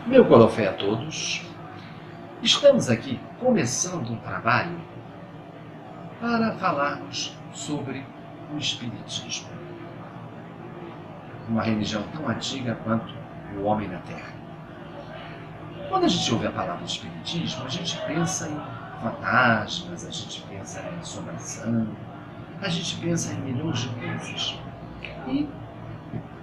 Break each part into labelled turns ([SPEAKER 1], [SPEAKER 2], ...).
[SPEAKER 1] Meu Golofé a todos, estamos aqui começando um trabalho para falarmos sobre o Espiritismo, uma religião tão antiga quanto o homem na Terra. Quando a gente ouve a palavra Espiritismo, a gente pensa em fantasmas, a gente pensa em assombração, a gente pensa em milhões de coisas. E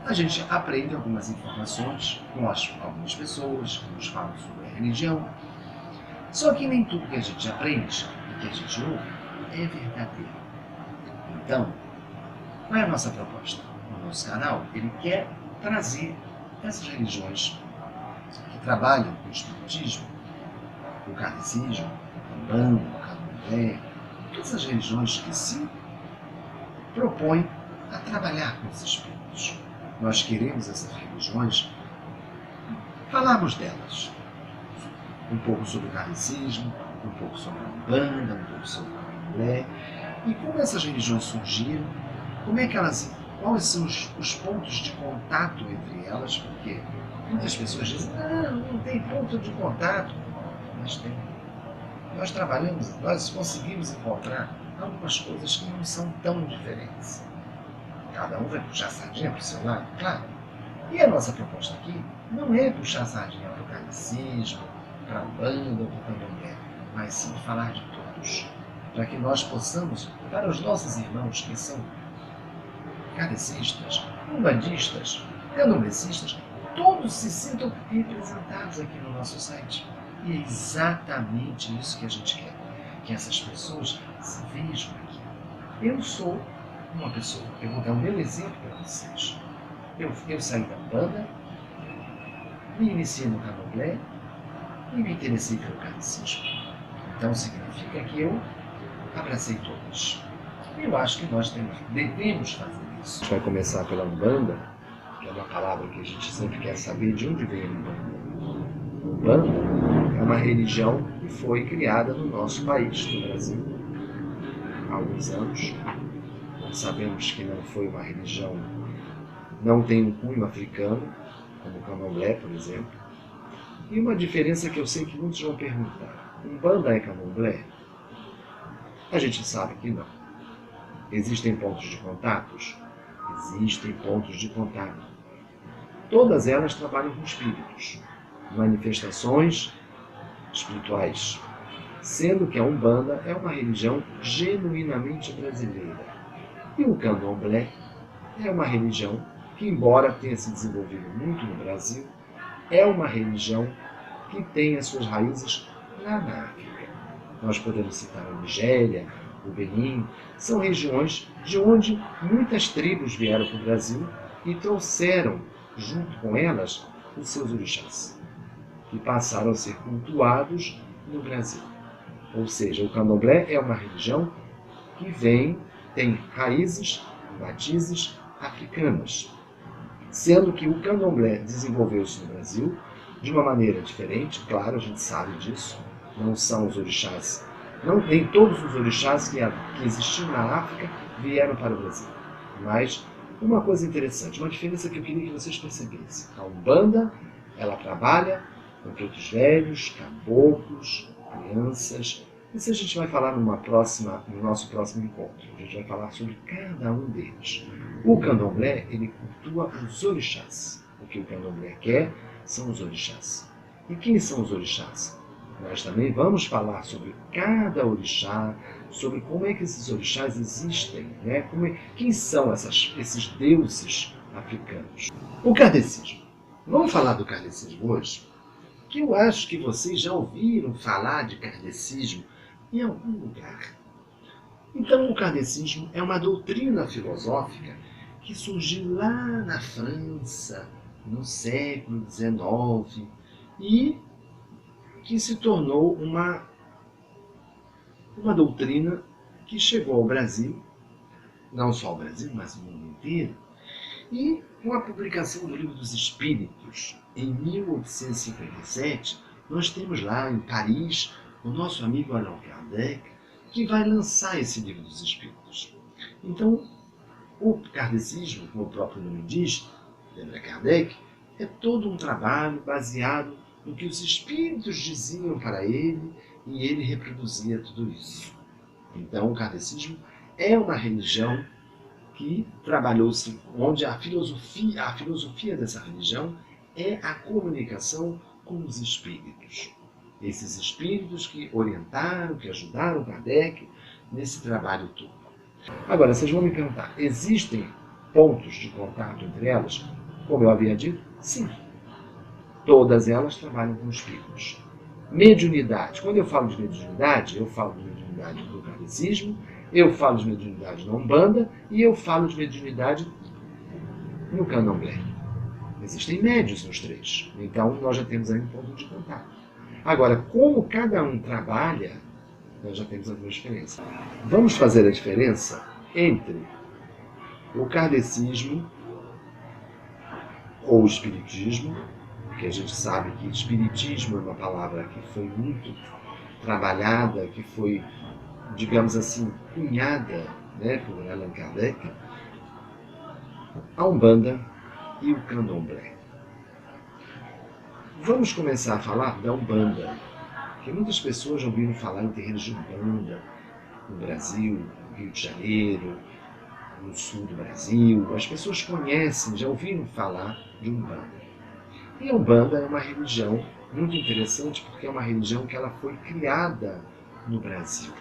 [SPEAKER 1] a gente aprende algumas informações com algumas pessoas que nos falam sobre a religião. Só que nem tudo que a gente aprende e que a gente ouve é verdadeiro. Então, qual é a nossa proposta? O nosso canal, ele quer trazer essas religiões que trabalham com o Espiritismo, o Kardecismo, o Umbanda, o Candomblé, todas essas religiões que se propõem a trabalhar com esses espíritos. Nós queremos essas religiões, falarmos delas. Um pouco sobre o kardecismo, um pouco sobre a Umbanda, um pouco sobre o Candomblé. E como essas religiões surgiram, quais são os pontos de contato entre elas, porque muitas pessoas dizem, não tem ponto de contato. Mas tem. Nós trabalhamos, nós conseguimos encontrar algumas coisas que não são tão diferentes. Cada um vai puxar a sardinha para o seu lado, claro. E a nossa proposta aqui não é puxar a sardinha para o kardecismo, para a Umbanda ou para o Candomblé, mas sim falar de todos, para que nós possamos, para os nossos irmãos que são kardecistas, umbandistas, candomblecistas, todos se sintam representados aqui no nosso site. E é exatamente isso que a gente quer, que essas pessoas se vejam aqui. Eu sou uma pessoa, eu vou dar o meu exemplo para vocês. Eu saí da Umbanda, me iniciei no Candomblé e me interessei pelo kardecismo. Então significa que eu abracei todos. Eu acho que nós devemos fazer isso. A gente vai começar pela Umbanda, que é uma palavra que a gente sempre quer saber de onde vem a Umbanda. Umbanda é uma religião que foi criada no nosso país, no Brasil, há alguns anos. Sabemos que não foi uma religião, não tem um cunho africano, como o Candomblé, por exemplo. E uma diferença que eu sei que muitos vão perguntar, Umbanda é Candomblé? A gente sabe que não. Existem pontos de contatos? Existem pontos de contato. Todas elas trabalham com espíritos, manifestações espirituais, sendo que a Umbanda é uma religião genuinamente brasileira. E o Candomblé é uma religião que, embora tenha se desenvolvido muito no Brasil, é uma religião que tem as suas raízes lá na África. Nós podemos citar a Nigéria, o Benin, são regiões de onde muitas tribos vieram para o Brasil e trouxeram, junto com elas, os seus orixás, que passaram a ser cultuados no Brasil. Ou seja, o Candomblé é uma religião que tem raízes, matizes africanas, sendo que o Candomblé desenvolveu-se no Brasil de uma maneira diferente, claro, a gente sabe disso, não são os orixás, nem todos os orixás que existiam na África vieram para o Brasil. Mas uma coisa interessante, uma diferença que eu queria que vocês percebessem, a Umbanda, ela trabalha com pretos velhos, caboclos, crianças. Isso a gente vai falar no nosso próximo encontro. A gente vai falar sobre cada um deles. O Candomblé, ele cultua os orixás. O que o Candomblé quer são os orixás. E quem são os orixás? Nós também vamos falar sobre cada orixá, sobre como é que esses orixás existem, né? Quem são esses deuses africanos. O kardecismo. Vamos falar do kardecismo hoje? Que eu acho que vocês já ouviram falar de kardecismo em algum lugar. Então, o kardecismo é uma doutrina filosófica que surgiu lá na França, no século XIX, e que se tornou uma doutrina que chegou ao Brasil, não só ao Brasil, mas no mundo inteiro, e com a publicação do Livro dos Espíritos, em 1857, nós temos lá em Paris o nosso amigo Allan Kardec, que vai lançar esse Livro dos Espíritos. Então, o kardecismo, como o próprio nome diz, lembra Kardec, é todo um trabalho baseado o que os espíritos diziam para ele, e ele reproduzia tudo isso. Então, o kardecismo é uma religião que trabalhou-se, onde a filosofia dessa religião é a comunicação com os espíritos. Esses espíritos que orientaram, que ajudaram Kardec nesse trabalho todo. Agora, vocês vão me perguntar, existem pontos de contato entre elas? Como eu havia dito, sim. Todas elas trabalham com espíritos. Mediunidade. Quando eu falo de mediunidade, eu falo de mediunidade do kardecismo, eu falo de mediunidade na Umbanda e eu falo de mediunidade no Candomblé. Existem médios nos três. Então, nós já temos aí um ponto de contato. Agora, como cada um trabalha, nós já temos algumas diferenças. Vamos fazer a diferença entre o kardecismo ou o espiritismo, porque a gente sabe que espiritismo é uma palavra que foi muito trabalhada, que foi, digamos assim, cunhada, né, por Allan Kardec, a Umbanda e o Candomblé. Vamos começar a falar da Umbanda, porque muitas pessoas já ouviram falar em terreiros de Umbanda no Brasil, no Rio de Janeiro, no sul do Brasil. As pessoas conhecem, já ouviram falar de Umbanda. E a Umbanda é uma religião muito interessante porque é uma religião que ela foi criada no Brasil.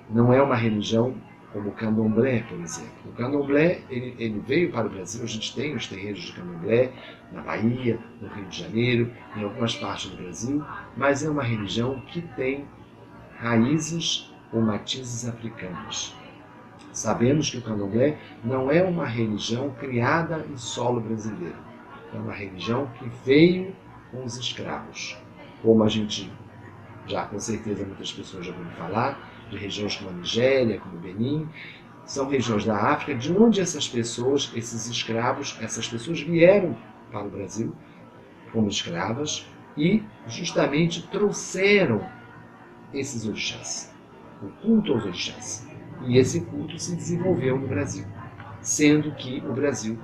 [SPEAKER 1] Não é uma religião como o Candomblé, por exemplo. O Candomblé ele veio para o Brasil, a gente tem os terreiros de Candomblé na Bahia, no Rio de Janeiro, em algumas partes do Brasil, mas é uma religião que tem raízes ou matizes africanas. Sabemos que o Candomblé não é uma religião criada em solo brasileiro. É uma religião que veio com os escravos. Como a gente já, com certeza, muitas pessoas já ouviram falar, de regiões como a Nigéria, como o Benin, são regiões da África, de onde essas pessoas, esses escravos, essas pessoas vieram para o Brasil como escravas e justamente trouxeram esses orixás, o culto aos orixás. E esse culto se desenvolveu no Brasil, sendo que no Brasil,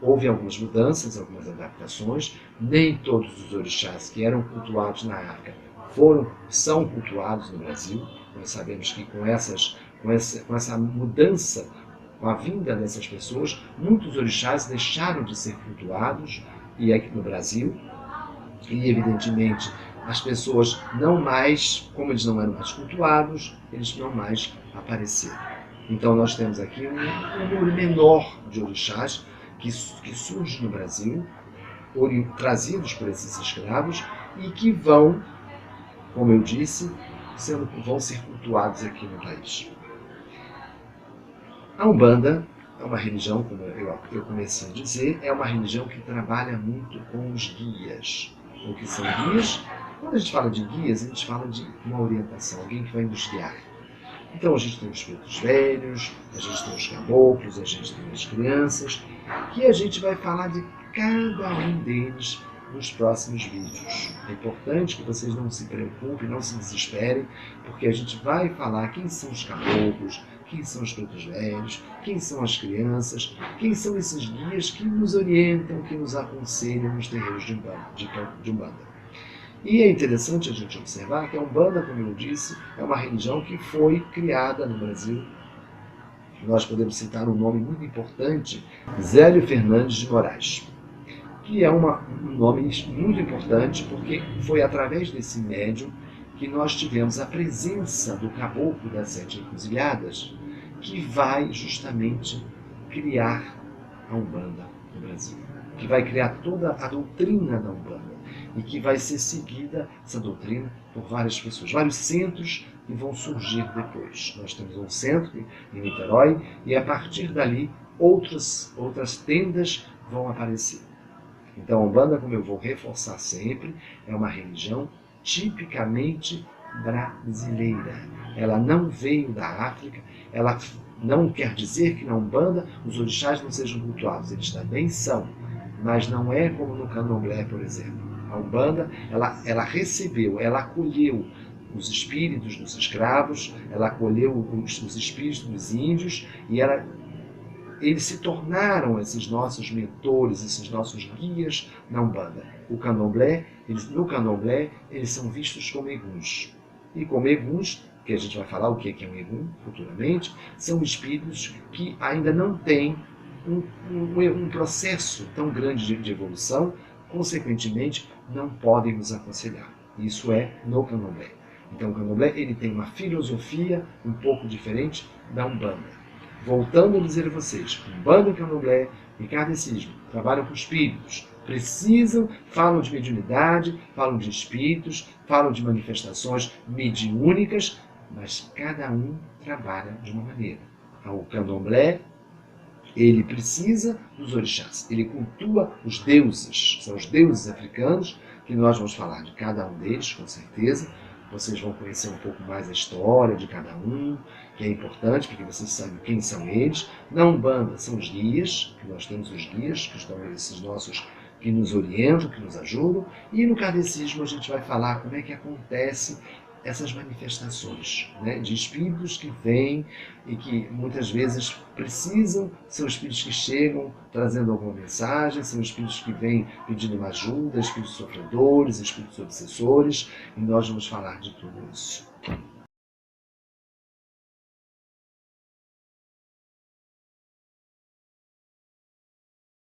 [SPEAKER 1] houve algumas mudanças, algumas adaptações, nem todos os orixás que eram cultuados na África são cultuados no Brasil. Nós sabemos que com essa mudança, com a vinda dessas pessoas, muitos orixás deixaram de ser cultuados e aqui no Brasil, e evidentemente as pessoas não mais, como eles não eram mais cultuados, eles não mais apareceram. Então nós temos aqui um número menor de orixás que surge no Brasil, trazidos por esses escravos, e que vão, como eu disse, vão ser cultuados aqui no país. A Umbanda é uma religião, como eu comecei a dizer, é uma religião que trabalha muito com os guias. O que são guias? Quando a gente fala de guias, a gente fala de uma orientação, alguém que vai nos guiar. Então a gente tem os pretos velhos, a gente tem os caboclos, a gente tem as crianças, que a gente vai falar de cada um deles nos próximos vídeos. É importante que vocês não se preocupem, não se desesperem, porque a gente vai falar quem são os caboclos, quem são os pretos velhos, quem são as crianças, quem são esses guias que nos orientam, que nos aconselham nos terreiros de Umbanda. E é interessante a gente observar que a Umbanda, como eu disse, é uma religião que foi criada no Brasil. Nós podemos citar um nome muito importante, Zélio Fernandes de Moraes, que é um nome muito importante porque foi através desse médium que nós tivemos a presença do caboclo das 7 encruzilhadas, que vai justamente criar a Umbanda no Brasil, que vai criar toda a doutrina da Umbanda e que vai ser seguida, essa doutrina, por várias pessoas, vários centros que vão surgir depois. Nós temos um centro em Niterói e a partir dali outras tendas vão aparecer. Então a Umbanda, como eu vou reforçar sempre, é uma religião tipicamente brasileira. Ela não veio da África, ela não quer dizer que na Umbanda os orixás não sejam cultuados, eles também são, mas não é como no Candomblé, por exemplo. A Umbanda, ela recebeu, ela acolheu os espíritos dos escravos, ela acolheu os espíritos dos índios e ela eles se tornaram esses nossos mentores, esses nossos guias na Umbanda. No candomblé, eles são vistos como eguns. E como eguns, que a gente vai falar o que é um egum futuramente, são espíritos que ainda não têm um processo tão grande de evolução, consequentemente, não podem nos aconselhar. Isso é no candomblé. Então, o candomblé ele tem uma filosofia um pouco diferente da Umbanda. Voltando a dizer a vocês, Umbanda e candomblé e kardecismo trabalham com espíritos, falam de mediunidade, falam de espíritos, falam de manifestações mediúnicas, mas cada um trabalha de uma maneira. O candomblé, ele precisa dos orixás, ele cultua os deuses, são os deuses africanos, que nós vamos falar de cada um deles, com certeza. Vocês vão conhecer um pouco mais a história de cada um, que é importante, porque vocês sabem quem são eles. Na Umbanda são os guias, que nós temos os guias, que estão esses nossos, que nos orientam, que nos ajudam. E no kardecismo a gente vai falar como é que acontece essas manifestações, né, de espíritos que vêm e que muitas vezes precisam, são espíritos que chegam trazendo alguma mensagem, são espíritos que vêm pedindo uma ajuda, espíritos sofredores, espíritos obsessores, e nós vamos falar de tudo isso.